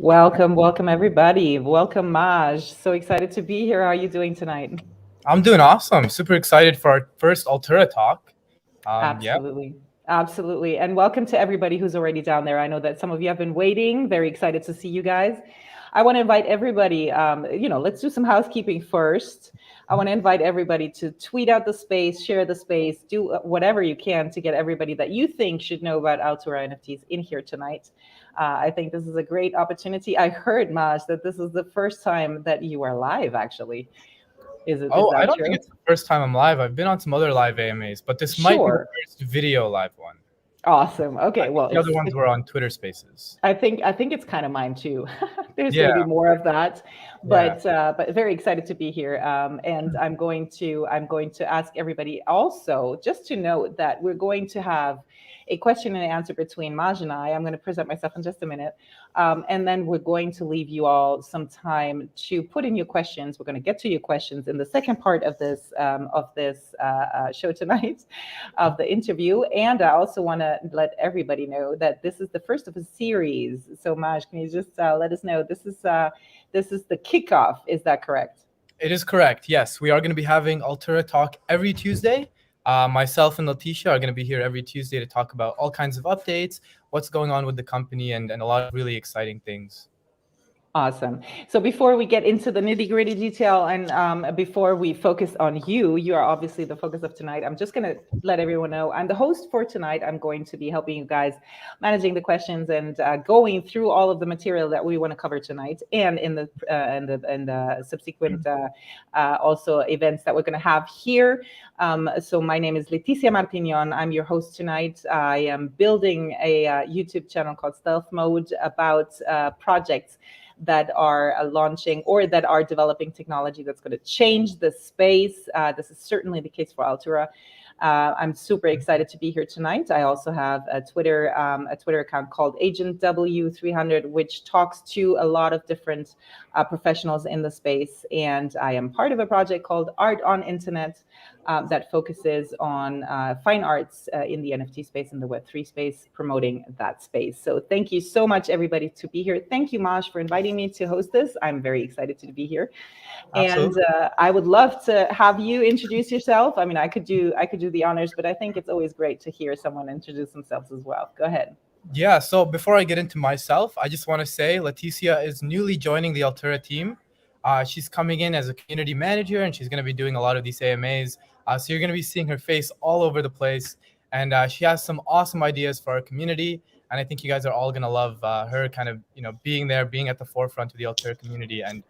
Welcome everybody. Welcome Maj. So excited to be here. How are you doing tonight? I'm doing awesome. Super excited for our first Altura talk. Yeah. Absolutely. Absolutely. And welcome to everybody who's already down there. I know that some of you have been waiting. Very excited to see you guys. I want to invite everybody, let's do some housekeeping first. I want to invite everybody to tweet out the space, share the space, do whatever you can to get everybody that you think should know about Altura NFTs in here tonight. I think this is a great opportunity. I heard, Maj, that this is the first time that you are live, actually. Is Oh, I that don't think true? it's the first time I'm live. I've been on some other live AMAs, but this might be the Sure. first video live one. Awesome. Okay. I think Well, the other ones were on Twitter Spaces. I think it's kind of mine too. There's going Yeah, to be more of that, yeah. but very excited to be here. And I'm going to ask everybody also just to note that we're going to have a question and answer between Maj and I. I'm going to present myself in just a minute, and then we're going to leave you all some time to put in your questions. We're going to get to your questions in the second part of this show tonight, of the interview. And I also want to let everybody know that this is the first of a series. So, Maj, can you just let us know this is the kickoff? Is that correct? It is correct. Yes, we are going to be having Altura talk every Tuesday. Myself and Letitia are going to be here every Tuesday to talk about all kinds of updates, what's going on with the company, and a lot of really exciting things. Awesome. So before we get into the nitty gritty detail and before we focus on you, you are obviously the focus of tonight. I'm just going to let everyone know I'm the host for tonight. I'm going to be helping you guys managing the questions and going through all of the material that we want to cover tonight, and in the subsequent also events that we're going to have here. So my name is Leticia Martignon. I'm your host tonight. I am building a YouTube channel called Stealth Mode about projects that are launching or that are developing technology that's going to change the space. This is certainly the case for Altura. I'm super excited to be here tonight. I also have a Twitter account called Agent W300, which talks to a lot of different professionals in the space. And I am part of a project called Art on Internet that focuses on fine arts in the NFT space and the Web3 space, promoting that space. So thank you so much, everybody, to be here. Thank you, Maj, for inviting me to host this. I'm very excited to be here. And Absolutely. I would love to have you introduce yourself. I mean, I could do the honors, but I think it's always great to hear someone introduce themselves as well. Go ahead. Yeah, so before I get into myself, I just want to say Leticia is newly joining the Altura team. She's coming in as a community manager, and she's going to be doing a lot of these AMAs. So you're going to be seeing her face all over the place, and she has some awesome ideas for our community. And I think you guys are all going to love her kind of, being there, being at the forefront of the Altura community. And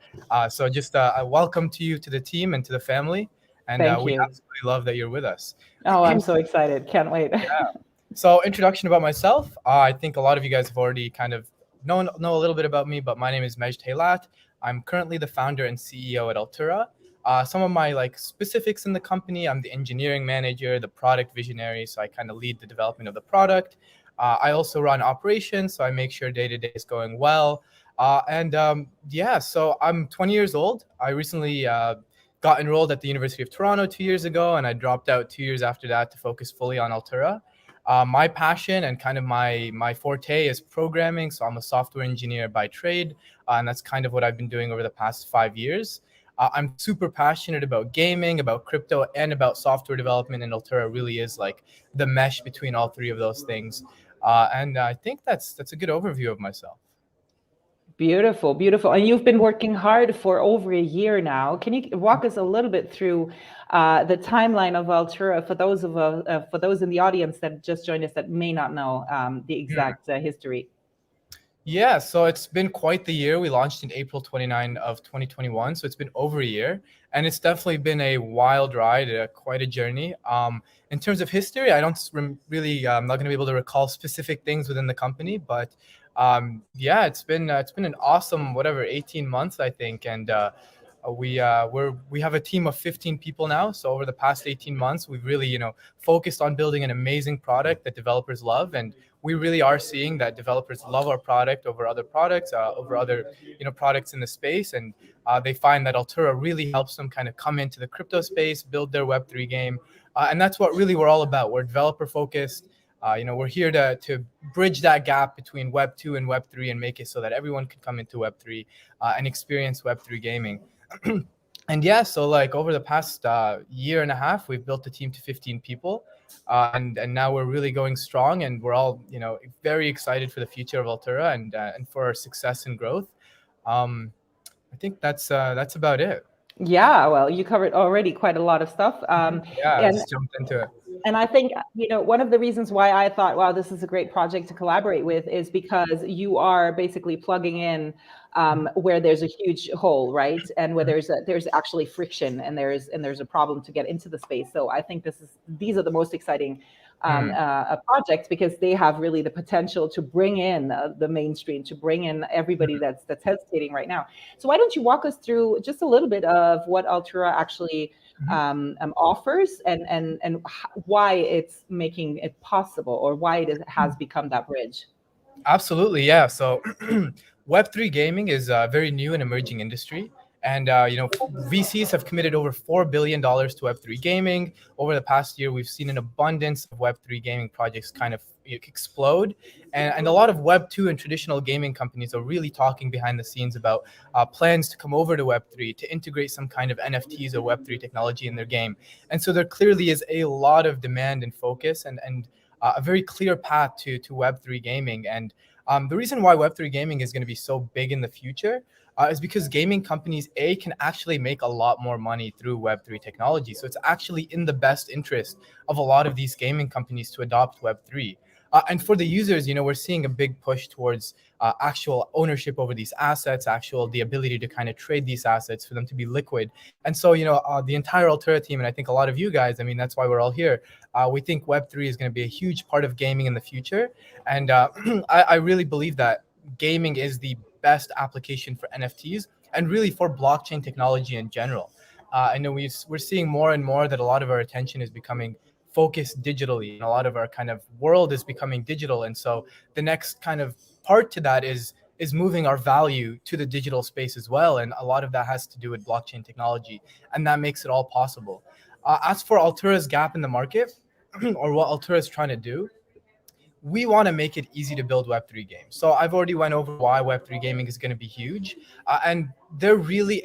so just a welcome to you, to the team, and to the family. And Thank we you. absolutely love that you're with us. Oh, I'm so excited. Can't wait. So, introduction about myself. I think a lot of you guys have already kind of know a little bit about me, but my name is Majd Taylat. I'm currently the founder and CEO at Altura. Some of my specifics in the company: I'm the engineering manager, the product visionary, so I kind of lead the development of the product. I also run operations, so I make sure day to day is going well. And so I'm 20 years old. I recently got enrolled at the University of Toronto 2 years ago, and I dropped out 2 years after that to focus fully on Altura. My passion and kind of my forte is programming, so I'm a software engineer by trade, and that's kind of what I've been doing over the past 5 years. I'm super passionate about gaming, about crypto, and about software development, and Altura really is like the mesh between all three of those things. And I think that's a good overview of myself. Beautiful, beautiful. And you've been working hard for over a year now. Can you walk us a little bit through the timeline of Altura for those in the audience that just joined us that may not know the exact history? Yeah, so it's been quite the year. We launched in April 29 of 2021, so it's been over a year, and it's definitely been a wild ride, quite a journey. In terms of history, I don't really, I'm not going to be able to recall specific things within the company, but yeah, it's been an awesome 18 months, I think, and we have a team of 15 people now. So over the past 18 months, we've really focused on building an amazing product that developers love, and we really are seeing that developers love our product over other products, over other products in the space, and they find that Altura really helps them kind of come into the crypto space, build their Web3 game, and that's what really we're all about. We're developer focused. We're here to bridge that gap between Web 2 and Web 3 and make it so that everyone can come into Web 3 and experience Web 3 gaming. And yeah, so like over the past year and a half, we've built the team to 15 people. And now we're really going strong, and we're all very excited for the future of Altura and for our success and growth. I think that's about it. Yeah, well, you covered already quite a lot of stuff. Yeah, And let's jump into it. And I think, one of the reasons why I thought, wow, this is a great project to collaborate with is because you are basically plugging in where there's a huge hole, right? And where there's actually friction and there's a problem to get into the space. So I think these are the most exciting projects because they have really the potential to bring in the mainstream, to bring in everybody that's hesitating right now. So why don't you walk us through just a little bit of what Altura actually offers and why it's making it possible, or why it has become that bridge. Absolutely, yeah. So Web3 gaming is a very new and emerging industry. And VCs have committed over $4 billion to Web3 gaming. Over the past year, we've seen an abundance of Web3 gaming projects kind of explode. And a lot of Web2 and traditional gaming companies are really talking behind the scenes about plans to come over to Web3 to integrate some kind of NFTs or Web3 technology in their game. And so there clearly is a lot of demand and focus and a very clear path to Web3 gaming. And the reason why Web3 gaming is going to be so big in the future is because gaming companies, can actually make a lot more money through Web3 technology. So it's actually in the best interest of a lot of these gaming companies to adopt Web3. And for the users, we're seeing a big push towards actual ownership over these assets, the ability to kind of trade these assets for them to be liquid. And so, the entire Altura team, and I think a lot of you guys, that's why we're all here. We think Web3 is going to be a huge part of gaming in the future. And I really believe that gaming is the best application for NFTs and really for blockchain technology in general. I know we're seeing more and more that a lot of our attention is becoming focused digitally, and a lot of our kind of world is becoming digital. And so the next kind of part to that is moving our value to the digital space as well. And a lot of that has to do with blockchain technology, and that makes it all possible. As for Altura's gap in the market, or what Altura is trying to do, we want to make it easy to build Web3 games. So I've already went over why Web3 gaming is going to be huge. And they're really,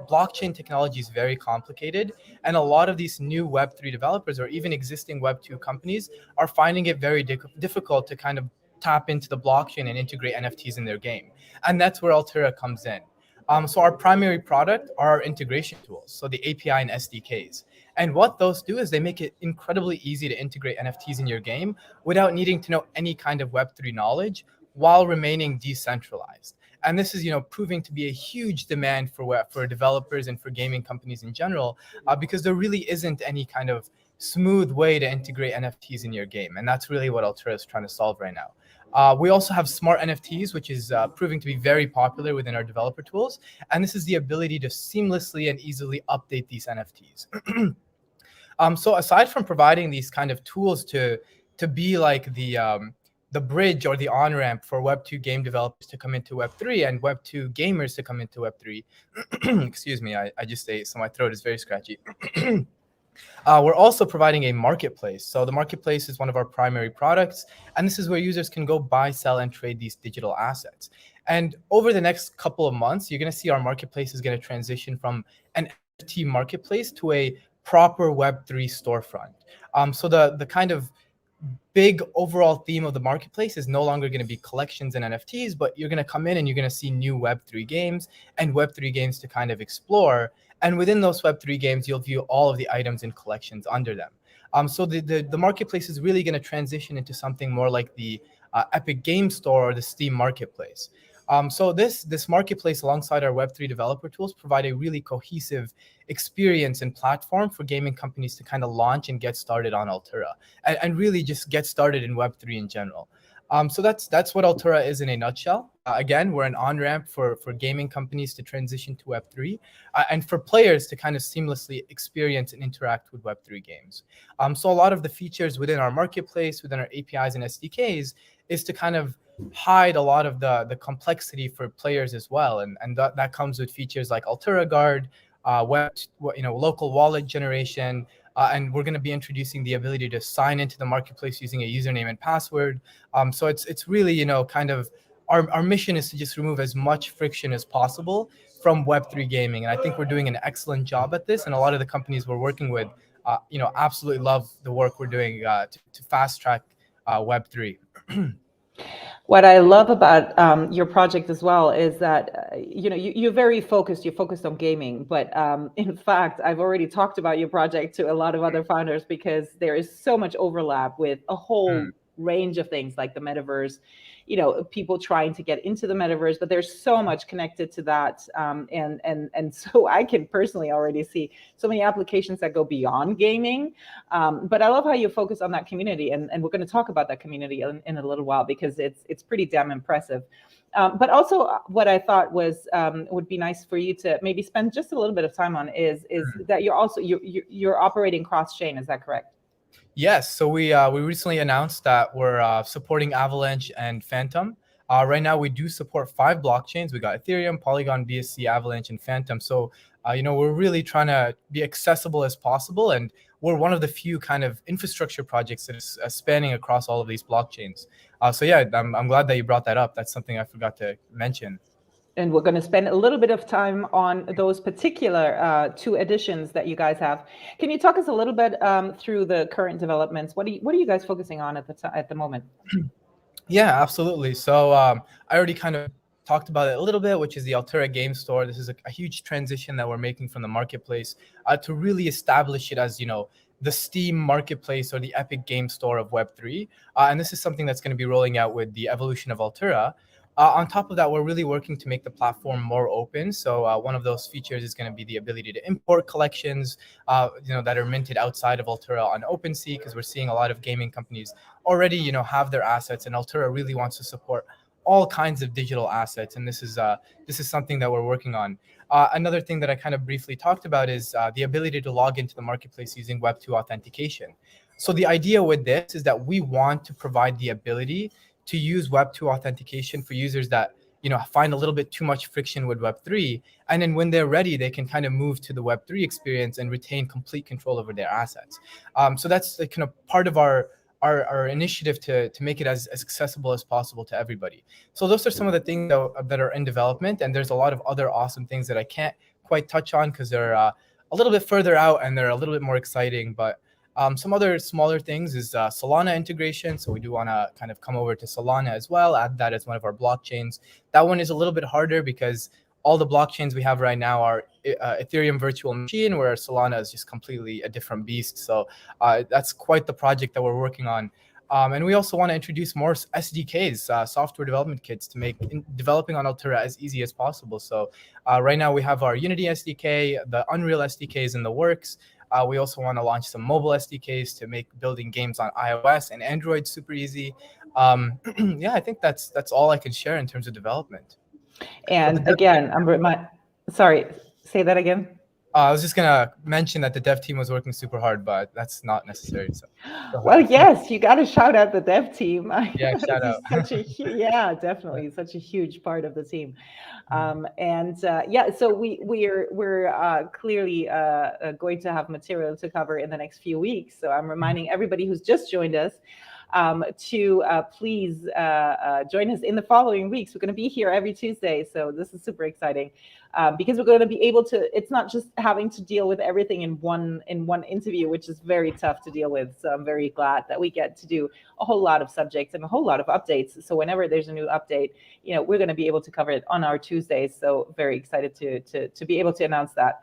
blockchain technology is very complicated. And a lot of these new Web3 developers or even existing Web2 companies are finding it very difficult to kind of tap into the blockchain and integrate NFTs in their game. And that's where Altura comes in. So our primary product are our integration tools, so the API and SDKs. And what those do is they make it incredibly easy to integrate NFTs in your game without needing to know any kind of Web3 knowledge while remaining decentralized. And this is, proving to be a huge demand for developers and for gaming companies in general, because there really isn't any kind of smooth way to integrate NFTs in your game. And that's really what Altura is trying to solve right now. We also have smart NFTs, which is proving to be very popular within our developer tools. And this is the ability to seamlessly and easily update these NFTs. So aside from providing these kind of tools to be like the bridge or the on-ramp for Web2 game developers to come into Web3 and Web2 gamers to come into Web3, excuse me, I just ate, so my throat is very scratchy. We're also providing a marketplace. So the marketplace is one of our primary products, and this is where users can go buy, sell, and trade these digital assets. And over the next couple of months, you're going to see our marketplace is going to transition from an NFT marketplace to a proper Web3 storefront. So the kind of big overall theme of the marketplace is no longer going to be collections and NFTs, but you're going to come in and you're going to see new Web3 games and Web3 games to kind of explore. And within those Web3 games, you'll view all of the items and collections under them. So the marketplace is really going to transition into something more like the Epic Game Store or the Steam Marketplace. So this marketplace alongside our Web3 developer tools provide a really cohesive experience and platform for gaming companies to kind of launch and get started on Altura and really just get started in Web3 in general. So that's what Altura is in a nutshell. Again, we're an on-ramp for gaming companies to transition to Web3 and for players to kind of seamlessly experience and interact with Web3 games. So a lot of the features within our marketplace, within our APIs and SDKs, is to kind of hide a lot of the complexity for players as well. And that comes with features like Altura Guard, local wallet generation, and we're going to be introducing the ability to sign into the marketplace using a username and password. So it's really, kind of our mission is to just remove as much friction as possible from Web3 gaming. And I think we're doing an excellent job at this. And a lot of the companies we're working with, absolutely love the work we're doing to fast track Web3. What I love about your project as well is that you're very focused. You're focused on gaming, but in fact, I've already talked about your project to a lot of other founders because there is so much overlap with a whole range of things like the metaverse. People trying to get into the metaverse, but there's so much connected to that, and so I can personally already see so many applications that go beyond gaming. But I love how you focus on that community, and we're going to talk about that community in a little while because it's pretty damn impressive. But also, what I thought was would be nice for you to maybe spend just a little bit of time on is that you're operating cross chain. Is that correct? Yes, so we recently announced that we're supporting Avalanche and Phantom. Right now, we do support 5 blockchains. We got Ethereum, Polygon, BSC, Avalanche, and Phantom. So, we're really trying to be accessible as possible, and we're one of the few kind of infrastructure projects that is spanning across all of these blockchains. So yeah, I'm glad that you brought that up. That's something I forgot to mention. And we're going to spend a little bit of time on those particular 2 additions that you guys have. Can you talk us a little bit through the current developments? What are you guys focusing on at the moment? Yeah, absolutely. So I already kind of talked about it a little bit, which is the Altura Game Store. This is a huge transition that we're making from the marketplace to really establish it as, the Steam marketplace or the Epic Game Store of Web3. And this is something that's going to be rolling out with the Evolution of Altura. On top of that, we're really working to make the platform more open. So one of those features is going to be the ability to import collections, that are minted outside of Altura on OpenSea, because we're seeing a lot of gaming companies already, have their assets, and Altura really wants to support all kinds of digital assets. And this is something that we're working on. Another thing that I kind of briefly talked about is the ability to log into the marketplace using Web2 authentication. So the idea with this is that we want to provide the ability to use Web2 authentication for users that find a little bit too much friction with Web3, and then when they're ready, they can kind of move to the Web3 experience and retain complete control over their assets. So that's the kind of part of our initiative to make it as accessible as possible to everybody. So those are some of the things that are in development, and there's a lot of other awesome things that I can't quite touch on because they're a little bit further out and they're a little bit more exciting. But some other smaller things is Solana integration. So we do want to kind of come over to Solana as well, add that as one of our blockchains. That one is a little bit harder because all the blockchains we have right now are Ethereum virtual machine, where Solana is just completely a different beast. So that's quite the project that we're working on. And we also want to introduce more SDKs, software development kits, to make developing on Altura as easy as possible. So right now we have our Unity SDK, the Unreal SDK is in the works. We also want to launch some mobile SDKs to make building games on iOS and Android super easy. Yeah, I think that's all I can share in terms of development. And again, sorry, say that again. I was just gonna mention that the dev team was working super hard, but that's not necessary. So, well, yes, you got to shout out the dev team. Yeah, shout out. Yeah, definitely, such a huge part of the team. Yeah, so we're clearly going to have material to cover in the next few weeks. So I'm reminding everybody who's just joined us to please join us in the following weeks. We're going to be here every Tuesday, so this is super exciting because we're going to be able to. It's not just having to deal with everything in one interview, which is very tough to deal with. So I'm very glad that we get to do a whole lot of subjects and a whole lot of updates. So whenever there's a new update, we're going to be able to cover it on our Tuesdays. So very excited to be able to announce that.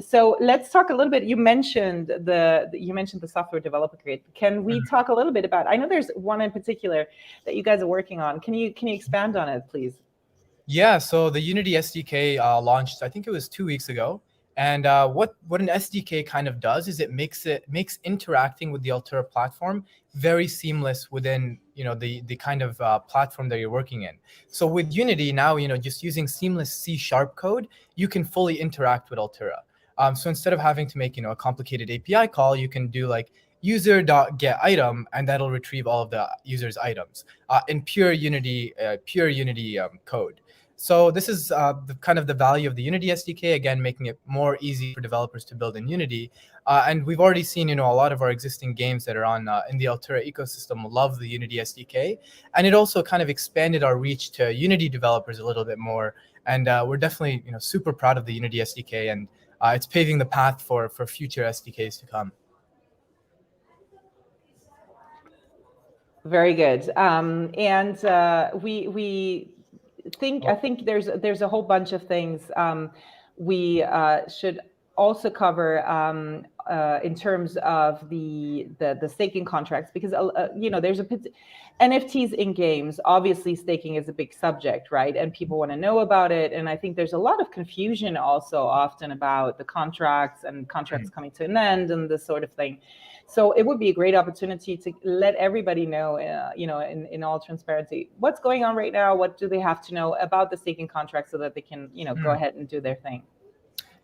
So let's talk a little bit. You mentioned the software developer kit. Can we talk a little bit about? I know there's one in particular that you guys are working on. Can you expand on it, please? Yeah, so the Unity SDK launched, I think it was 2 weeks ago. And what an SDK kind of does is it makes interacting with the Altura platform very seamless within the kind of platform that you're working in. So with Unity now, just using seamless C# code, you can fully interact with Altura. So instead of having to make a complicated API call, you can do like user.getItem, and that'll retrieve all of the user's items in pure Unity code. So this is the kind of the value of the Unity SDK, again, making it more easy for developers to build in Unity. And we've already seen, a lot of our existing games that are on in the Altura ecosystem love the Unity SDK. And it also kind of expanded our reach to Unity developers a little bit more. And we're definitely, super proud of the Unity SDK, and it's paving the path for future SDKs to come. Very good. And we think I think there's a whole bunch of things we should also cover in terms of the staking contracts, because there's NFTs in games. Obviously, staking is a big subject, right? And people want to know about it. And I think there's a lot of confusion also often about the contracts and contracts coming to an end and this sort of thing. So it would be a great opportunity to let everybody know, in all transparency, what's going on right now. What do they have to know about the staking contract so that they can, go ahead and do their thing?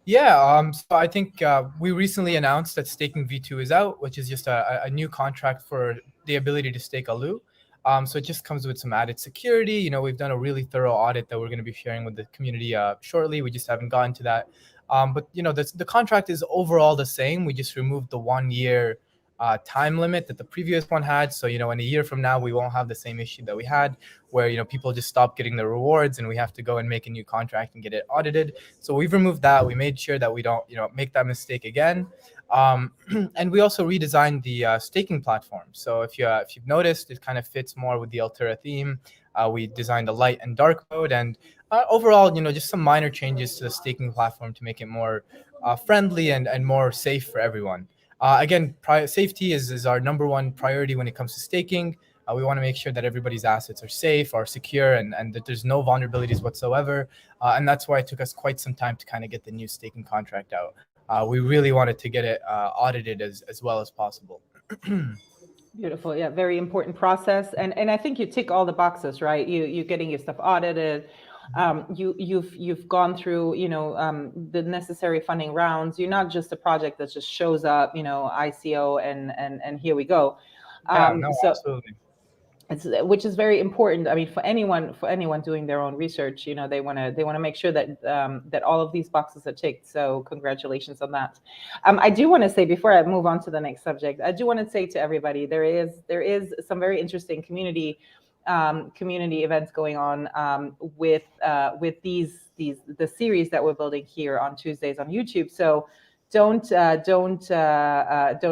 Yeah, so I think we recently announced that Staking V2 is out, which is just a new contract for the ability to stake Alu. So it just comes with some added security. We've done a really thorough audit that we're going to be sharing with the community shortly. We just haven't gotten to that. But the contract is overall the same. We just removed the 1 year time limit that the previous one had. So, in a year from now, we won't have the same issue that we had where, people just stop getting the rewards and we have to go and make a new contract and get it audited. So we've removed that. We made sure that we don't, make that mistake again. And we also redesigned the staking platform. So if you've noticed, it kind of fits more with the Altura theme. We designed a light and dark mode, and overall, just some minor changes to the staking platform to make it more friendly and more safe for everyone. Again, safety is our number one priority when it comes to staking. We want to make sure that everybody's assets are safe, are secure, and that there's no vulnerabilities whatsoever. And that's why it took us quite some time to kind of get the new staking contract out. We really wanted to get it audited as well as possible. Beautiful. Yeah, very important process. And I think you tick all the boxes, right? You're getting your stuff audited. You've gone through, the necessary funding rounds. You're not just a project that just shows up, ICO and here we go. Absolutely. Which is very important. I mean, for anyone doing their own research, they want to make sure that that all of these boxes are ticked. So congratulations on that. I do want to say, before I move on to the next subject, I do want to say to everybody, there is some very interesting community events going on with the series that we're building here on Tuesdays on YouTube. So don't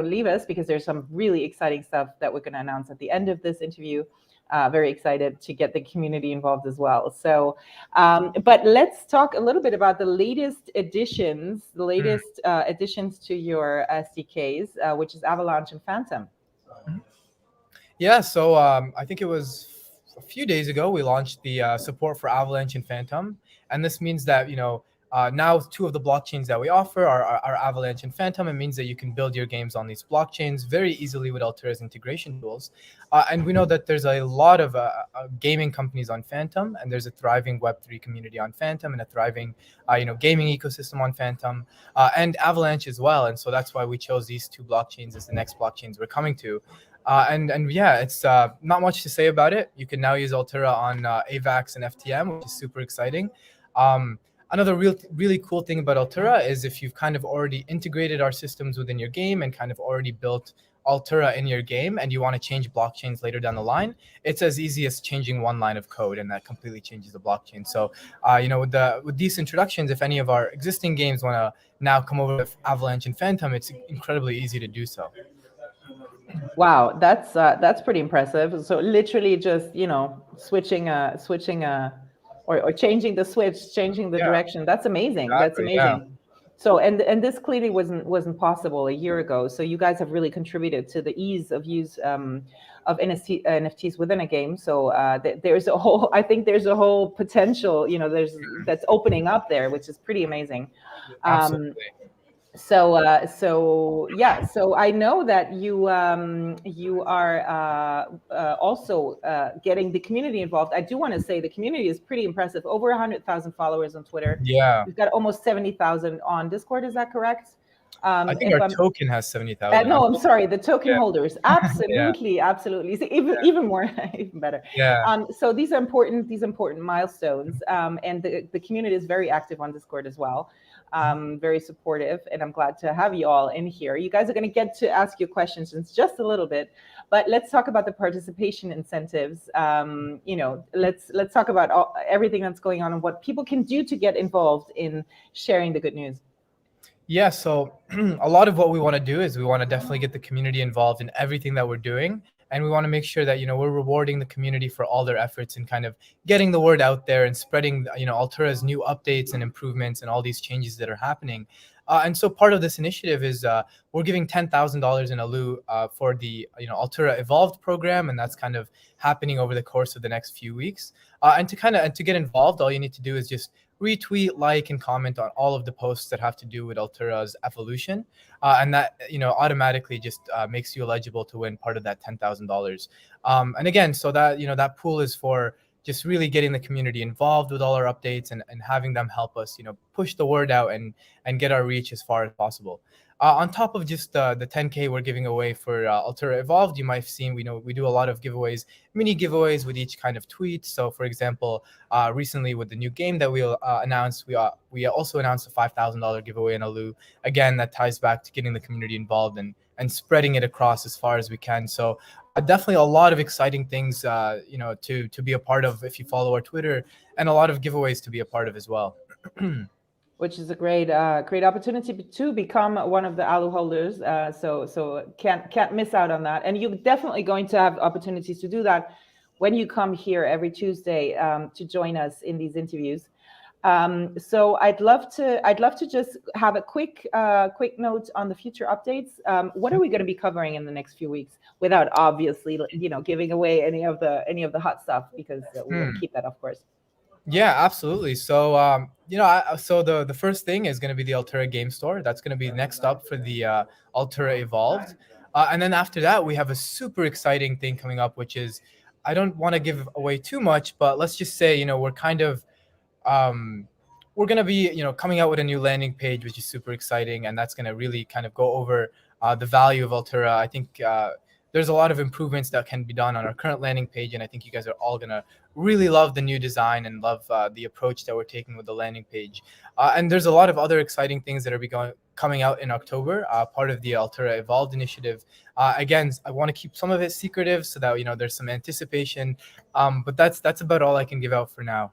leave us, because there's some really exciting stuff that we're going to announce at the end of this interview. Very excited to get the community involved as well. So, but let's talk a little bit about the latest additions, to your SDKs, which is Avalanche and Phantom. Yeah, so I think it was a few days ago we launched the support for Avalanche and Phantom, and this means that now two of the blockchains that we offer are Avalanche and Phantom. It means that you can build your games on these blockchains very easily with Altura's integration tools. And we know that there's a lot of gaming companies on Phantom, and there's a thriving Web3 community on Phantom, and a thriving gaming ecosystem on Phantom, and Avalanche as well. And so that's why we chose these two blockchains as the next blockchains we're coming to. And yeah, it's not much to say about it. You can now use Altura on AVAX and FTM, which is super exciting. Another really cool thing about Altura is if you've kind of already integrated our systems within your game and kind of already built Altura in your game and you want to change blockchains later down the line, it's as easy as changing one line of code, and that completely changes the blockchain. So, with these introductions, if any of our existing games want to now come over with Avalanche and Phantom, it's incredibly easy to do so. Wow, that's pretty impressive. So literally just switching or changing the switch, changing the direction. That's amazing. Exactly, that's amazing. Yeah. So and this clearly wasn't possible a year ago. So you guys have really contributed to the ease of use of NFTs within a game. So there's a whole potential, that's opening up there, which is pretty amazing. Absolutely. So yeah. So I know that you are also getting the community involved. I do want to say the community is pretty impressive. Over 100,000 followers on Twitter. Yeah. We've got almost 70,000 on Discord. Is that correct? I think If our I'm token has 70,000. no, I'm sorry, the token Yeah. holders. Yeah. Absolutely, absolutely. See, even more, even better. Yeah. So these are important, milestones, and the community is very active on Discord as well. Very supportive, and I'm glad to have you all in here. You guys are going to get to ask your questions in just a little bit, but let's talk about the participation incentives. Let's talk about everything that's going on and what people can do to get involved in sharing the good news. Yeah, so a lot of what we want to do is we want to definitely get the community involved in everything that we're doing. And we want to make sure that, we're rewarding the community for all their efforts in kind of getting the word out there and spreading, Altura's new updates and improvements and all these changes that are happening. And so part of this initiative is we're giving $10,000 in Alu for the, Altura Evolved program. And that's kind of happening over the course of the next few weeks. And to get involved, all you need to do is just retweet, like, and comment on all of the posts that have to do with Altura's evolution, and that automatically just makes you eligible to win part of that $10,000. And again, so that that pool is for just really getting the community involved with all our updates and having them help us push the word out and get our reach as far as possible. On top of just the 10K we're giving away for Altura Evolved, you might have seen we do a lot of giveaways, mini giveaways with each kind of tweet. So for example, recently with the new game that we announced, we also announced a $5,000 giveaway in Alu. Again, that ties back to getting the community involved and spreading it across as far as we can. So definitely a lot of exciting things to be a part of if you follow our Twitter, and a lot of giveaways to be a part of as well. Which is a great opportunity to become one of the Alu holders. So can't miss out on that. And you're definitely going to have opportunities to do that when you come here every Tuesday to join us in these interviews. So I'd love to just have a quick note on the future updates. What are we going to be covering in the next few weeks, without obviously giving away any of the hot stuff, because we will keep that, of course. Yeah, absolutely. So, so the first thing is going to be the Altura Game Store. That's going to be next up for the Altura Evolved. And then after that, we have a super exciting thing coming up, which is, I don't want to give away too much, but let's just say, we're kind of, we're going to be, coming out with a new landing page, which is super exciting. And that's going to really kind of go over the value of Altura. I think there's a lot of improvements that can be done on our current landing page. And I think you guys are all going to really love the new design and love the approach that we're taking with the landing page. And there's a lot of other exciting things that are coming out in October, part of the Altura Evolved initiative. Again, I want to keep some of it secretive so that, there's some anticipation. But that's about all I can give out for now.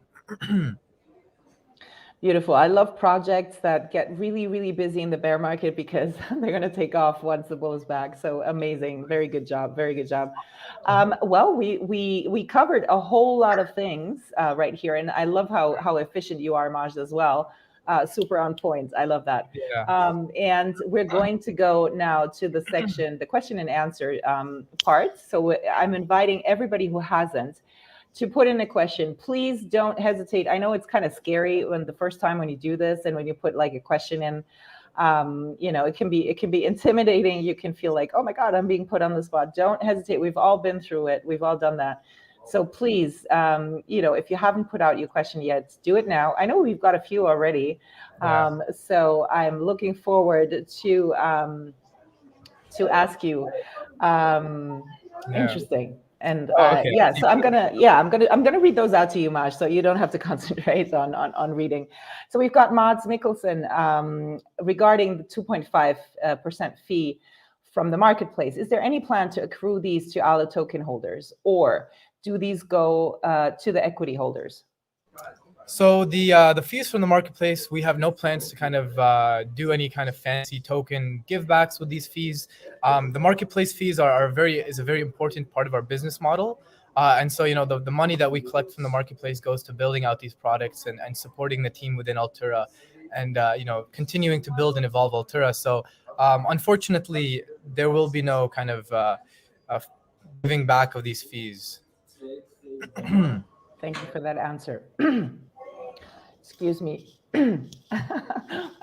Beautiful. I love projects that get really, really busy in the bear market, because they're going to take off once the bull is back. So amazing. Very good job. Very good job. Well, we covered a whole lot of things right here. And I love how efficient you are, Majd, as well. Super on point. I love that. Yeah. And we're going to go now to the section, the question and answer part. So I'm inviting everybody who hasn't to put in a question. Please don't hesitate. I know it's kind of scary when the first time when you do this, and when you put like a question in, it can be intimidating. You can feel like, oh my God, I'm being put on the spot. Don't hesitate. We've all been through it. We've all done that. So please, if you haven't put out your question yet, do it now. I know we've got a few already. So I'm looking forward to ask you. Interesting. And so I'm gonna read those out to you, Maj, so you don't have to concentrate on reading. So we've got Mads Mikkelsen regarding the 2.5% fee from the marketplace. Is there any plan to accrue these to Alu token holders, or do these go to the equity holders? So the fees from the marketplace, we have no plans to kind of do any kind of fancy token givebacks with these fees. The marketplace fees is a very important part of our business model. And so, the money that we collect from the marketplace goes to building out these products and supporting the team within Altura, and continuing to build and evolve Altura. So unfortunately, there will be no kind of giving back of these fees. Thank you for that answer. Excuse me.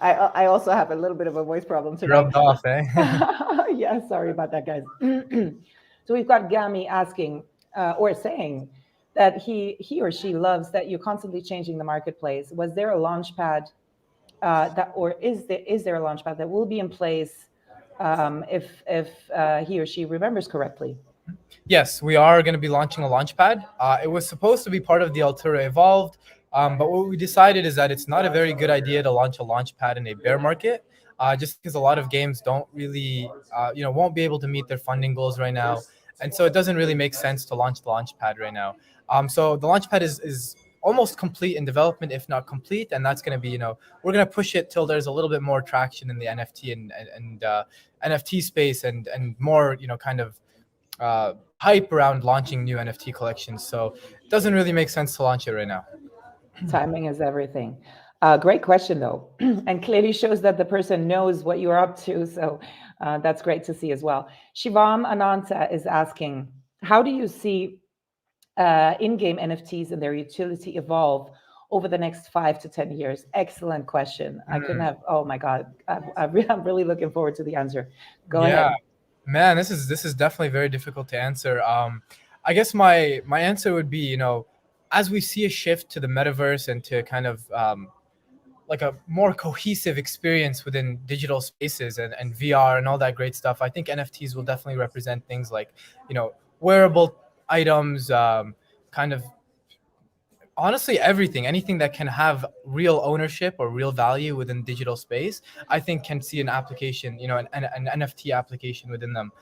I also have a little bit of a voice problem today. Rubbed off, eh? Yeah, sorry about that, guys. So we've got Gami asking or saying that he or she loves that you're constantly changing the marketplace. Was there a launch pad that, or is there a launch pad that will be in place if he or she remembers correctly? Yes, we are going to be launching a launchpad. It was supposed to be part of the Altura Evolved, but what we decided is that it's not a very good idea to launch a launchpad in a bear market, just because a lot of games don't really, won't be able to meet their funding goals right now, and so it doesn't really make sense to launch the launchpad right now. So the launchpad is almost complete in development, if not complete, and that's going to be, we're going to push it till there's a little bit more traction in the NFT and NFT space and more, kind of hype around launching new NFT collections. So it doesn't really make sense to launch it right now. Timing is everything. Great question, though, and clearly shows that the person knows what you're up to. So that's great to see as well. Shivam Ananta is asking, how do you see in-game NFTs and their utility evolve over the next 5 to 10 years? Excellent question. I couldn't have. Oh my God, I'm really looking forward to the answer. Go ahead. Man, this is definitely very difficult to answer. I guess my answer would be, as we see a shift to the metaverse and to kind of like a more cohesive experience within digital spaces and VR and all that great stuff, I think NFTs will definitely represent things like, wearable items, kind of honestly anything that can have real ownership or real value within digital space, I think can see an application, an NFT application within them.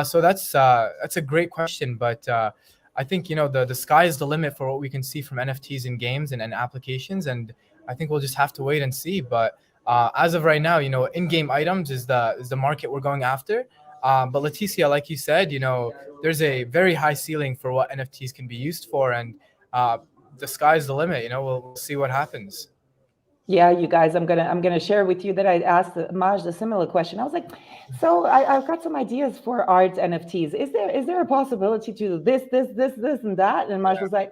So that's a great question, but I think, the sky is the limit for what we can see from NFTs in games and applications, and I think we'll just have to wait and see. But as of right now, in-game items is the market we're going after. But Leticia, like you said, there's a very high ceiling for what NFTs can be used for, and the sky's the limit. We'll see what happens. Yeah, you guys, I'm gonna share with you that I asked Majd a similar question. I was like, so I've got some ideas for art NFTs. Is there a possibility to do this, and that? And Majd was like,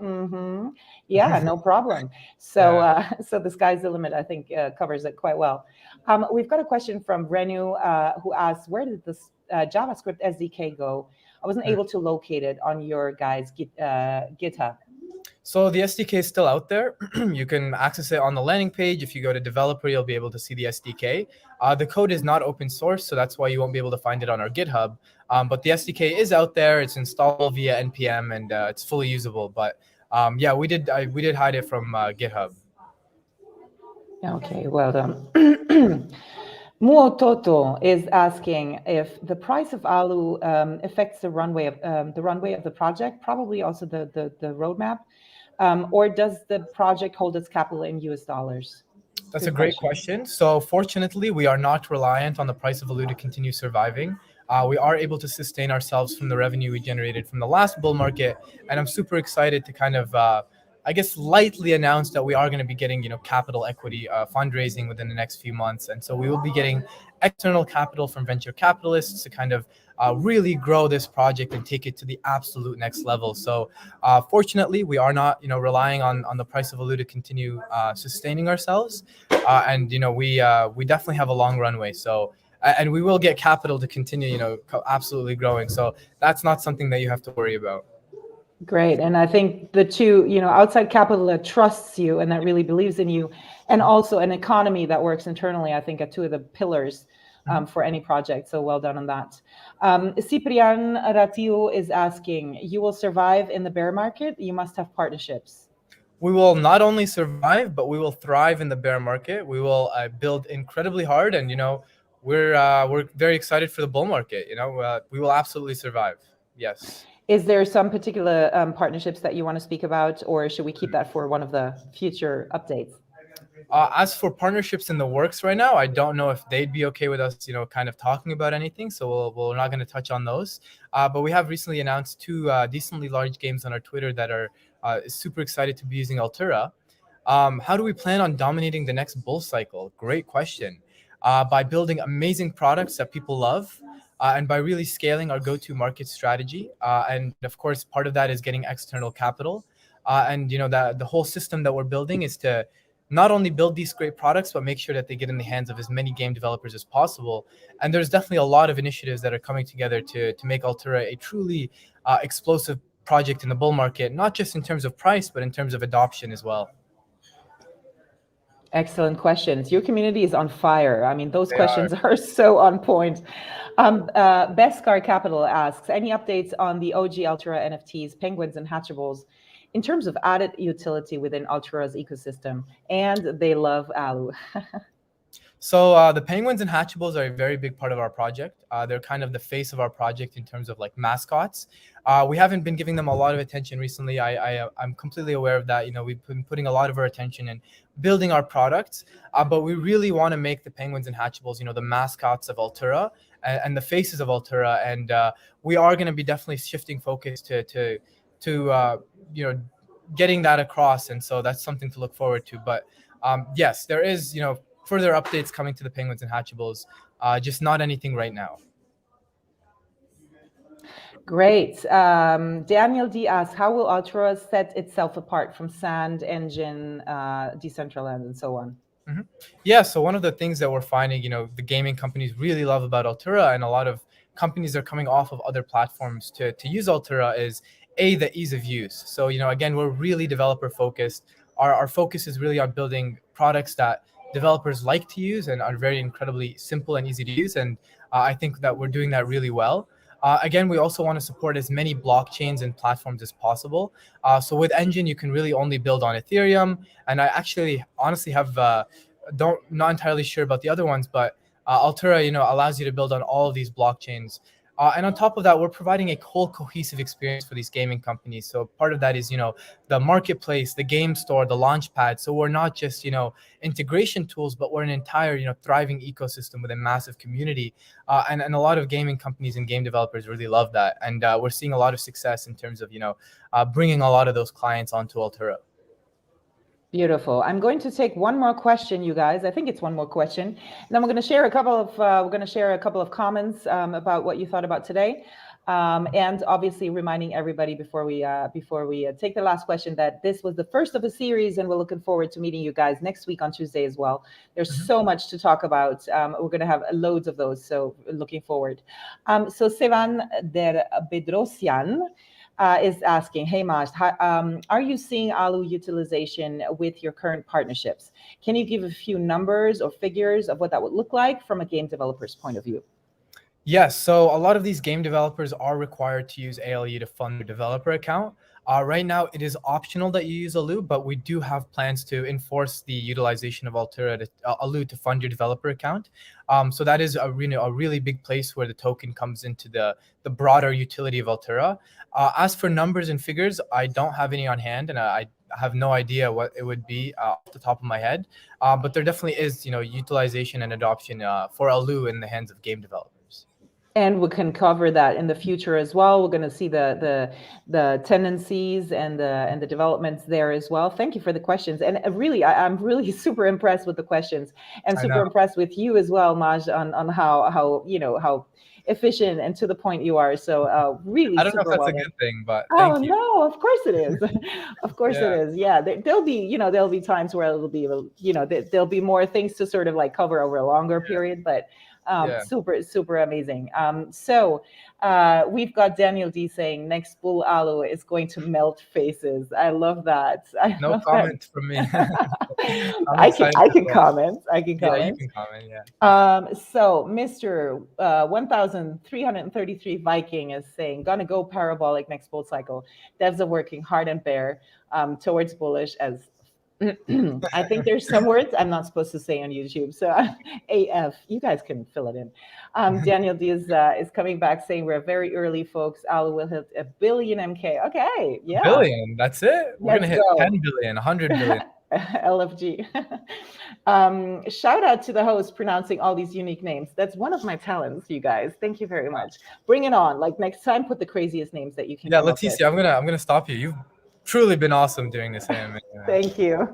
yeah, no problem. So so the sky's the limit, I think, covers it quite well. We've got a question from Renu who asks, where did this JavaScript SDK go? I wasn't able to locate it on your guys' GitHub. So the SDK is still out there. You can access it on the landing page. If you go to developer, you'll be able to see the SDK. The code is not open source, so that's why you won't be able to find it on our GitHub. But the SDK is out there. It's installable via npm, and it's fully usable. But yeah, we did hide it from GitHub. Okay, well done. Muototo is asking if the price of Alu affects the runway of the project, probably also the roadmap, or does the project hold its capital in US dollars? That's a great question. So fortunately, we are not reliant on the price of Alu to continue surviving. We are able to sustain ourselves from the revenue we generated from the last bull market, and I'm super excited to kind of, I guess, lightly announce that we are going to be getting, capital equity fundraising within the next few months, and so we will be getting external capital from venture capitalists to kind of really grow this project and take it to the absolute next level. So fortunately, we are not, relying on the price of Alu to continue sustaining ourselves, and we definitely have a long runway. So. And we will get capital to continue, absolutely growing. So that's not something that you have to worry about. Great. And I think the two, outside capital that trusts you and that really believes in you, and also an economy that works internally, I think are two of the pillars for any project. So well done on that. Ciprian Ratiu is asking, you will survive in the bear market? You must have partnerships. We will not only survive, but we will thrive in the bear market. We will build incredibly hard, and we're very excited for the bull market. We will absolutely survive. Yes. Is there some particular partnerships that you want to speak about, or should we keep that for one of the future updates? As for partnerships in the works right now, I don't know if they'd be okay with us, kind of talking about anything. So we're not going to touch on those. But we have recently announced two decently large games on our Twitter that are super excited to be using Altura. How do we plan on dominating the next bull cycle? Great question. By building amazing products that people love, and by really scaling our go-to market strategy. And of course, part of that is getting external capital. And the whole system that we're building is to not only build these great products, but make sure that they get in the hands of as many game developers as possible. And there's definitely a lot of initiatives that are coming together to make Altura a truly explosive project in the bull market, not just in terms of price, but in terms of adoption as well. Excellent questions. Your community is on fire. I mean, those They questions are. are so on point. Beskar Capital asks, any updates on the OG Altura NFTs, penguins, and hatchables in terms of added utility within Altura's ecosystem? And they love Alu. So the penguins and hatchables are a very big part of our project. They're kind of the face of our project in terms of like mascots. We haven't been giving them a lot of attention recently. I'm completely aware of that. You know, we've been putting a lot of our attention in building our products, but we really want to make the penguins and hatchables, you know, the mascots of Altura and the faces of Altura. And we are going to be definitely shifting focus to you know, getting that across. And so that's something to look forward to. But yes, there is, you know, further updates coming to the penguins and hatchables, just not anything right now. Great. Daniel D asks, how will Altura set itself apart from Sand, Engine, Decentraland, and so on? Mm-hmm. Yeah, so one of the things that we're finding, you know, the gaming companies really love about Altura, and a lot of companies are coming off of other platforms to use Altura, is the ease of use. So, you know, again, we're really developer focused. Our focus is really on building products that developers like to use and are very incredibly simple and easy to use. And I think that we're doing that really well. Again, we also want to support as many blockchains and platforms as possible. So with Engine, you can really only build on Ethereum. And I actually honestly have not entirely sure about the other ones, but Altura, you know, allows you to build on all of these blockchains. And on top of that, we're providing a whole cohesive experience for these gaming companies. So part of that is, you know, the marketplace, the game store, the launch pad. So we're not just, you know, integration tools, but we're an entire, you know, thriving ecosystem with a massive community. And a lot of gaming companies and game developers really love that. And we're seeing a lot of success in terms of, you know, bringing a lot of those clients onto Altura. Beautiful. I'm going to take one more question, you guys. I think it's one more question. And then we're going to share a couple of comments about what you thought about today. And obviously reminding everybody before we take the last question that this was the first of a series, and we're looking forward to meeting you guys next week on Tuesday as well. There's so much to talk about. We're going to have loads of those, so looking forward. So Sevan Der Bedrosian is asking, hey Majd, are you seeing ALU utilization with your current partnerships? Can you give a few numbers or figures of what that would look like from a game developer's point of view? Yes, so a lot of these game developers are required to use ALU to fund their developer account. Right now, it is optional that you use ALU, but we do have plans to enforce the utilization of ALU to fund your developer account. So that is a really big place where the token comes into the broader utility of Altura. As for numbers and figures, I don't have any on hand, and I have no idea what it would be off the top of my head. But there definitely is, you know, utilization and adoption for ALU in the hands of game developers. And we can cover that in the future as well. We're going to see the tendencies and the developments there as well. Thank you for the questions. And really, I'm really super impressed with the questions, and super impressed with you as well, Majd, on how you know how efficient and to the point you are. So really, I don't know if that's a good thing, but thank you. No, of course it is. Of course it is. Yeah, there'll be times where it'll be, you know, there'll be more things to sort of like cover over a longer period, but. Super amazing. So we've got Daniel D saying next bull aloe is going to melt faces. I love that. No comment from me. I can comment. Yeah, you can comment. Yeah. So Mr. 1333 Viking is saying gonna go parabolic next bull cycle. Devs are working hard and bare towards bullish as I think there's some words I'm not supposed to say on YouTube. So AF, you guys can fill it in. Daniel D is coming back saying we're very early, folks. ALU will hit 1 billion MK. Okay, yeah. Billion, that's it. We're going to hit 10 billion, 100 billion. LFG. Shout out to the host pronouncing all these unique names. That's one of my talents, you guys. Thank you very much. Bring it on. Like next time, put the craziest names that you can. Yeah, Leticia, I'm gonna stop you. You've truly been awesome doing this. Thank you.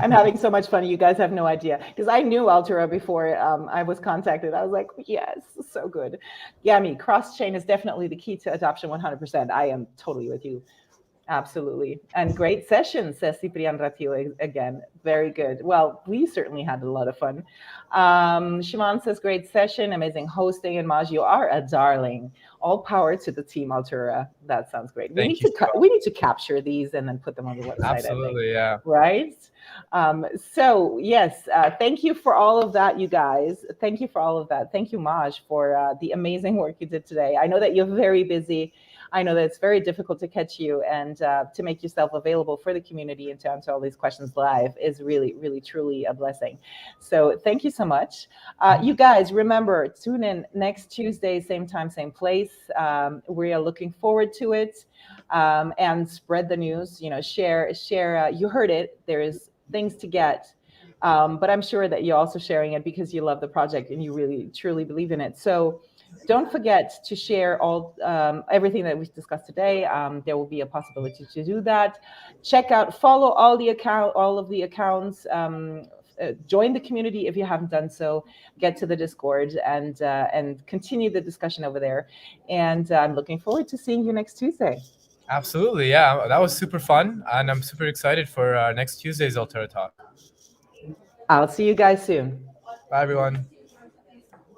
I'm having so much fun. You guys have no idea, because I knew Altura before I was contacted. I was like, yes, so good. Yami, cross-chain is definitely the key to adoption 100%. I am totally with you. Absolutely. And great session, says Ciprian Ratio again. Very good. Well, we certainly had a lot of fun. Shimon says, great session, amazing hosting. And Maj, you are a darling. All power to the team Altura. That sounds great. Thank you. We need to capture these and then put them on the website, Absolutely, I think. yeah. Right? So, yes, thank you for all of that, you guys. Thank you for all of that. Thank you, Maj, for the amazing work you did today. I know that you're very busy. I know that it's very difficult to catch you, and to make yourself available for the community and to answer all these questions live is really, really, truly a blessing. So thank you so much. You guys, remember, tune in next Tuesday, same time, same place. We are looking forward to it, and spread the news. Share. You heard it. There is things to get. But I'm sure that you're also sharing it because you love the project and you really, truly believe in it. So don't forget to share everything that we've discussed today. There will be a possibility to do that. Follow all of the accounts. Join the community if you haven't done so. Get to the Discord and continue the discussion over there. And I'm looking forward to seeing you next Tuesday. Absolutely, yeah. That was super fun, and I'm super excited for next Tuesday's Altura Talk. I'll see you guys soon. Bye, everyone.